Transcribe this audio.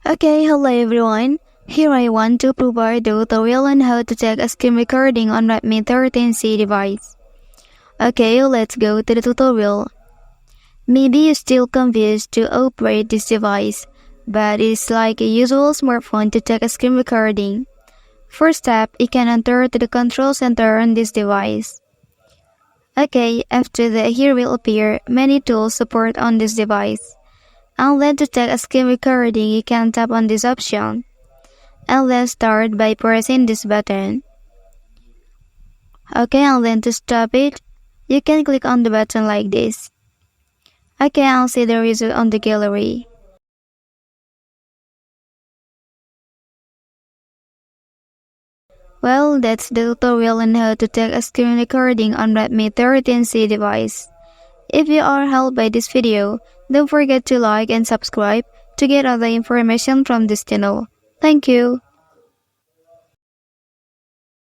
Okay, hello everyone. Here I want to provide a tutorial on how to take a screen recording on Redmi 13c device. Okay, let's go to the tutorial. Maybe you're still confused to operate this device, but it's like a usual smartphone to take a screen recording. First step, you can enter to the control center on this device. Okay, after that here will appear many tools support on this device. And then to take a screen recording, you can tap on this option. And then start by pressing this button. Okay, and then to stop it, you can click on the button like this. Okay, I'll see the result on the gallery. Well, that's the tutorial on how to take a screen recording on Redmi 13c device. If you are helped by this video, don't forget to like and subscribe to get other information from this channel. Thank you.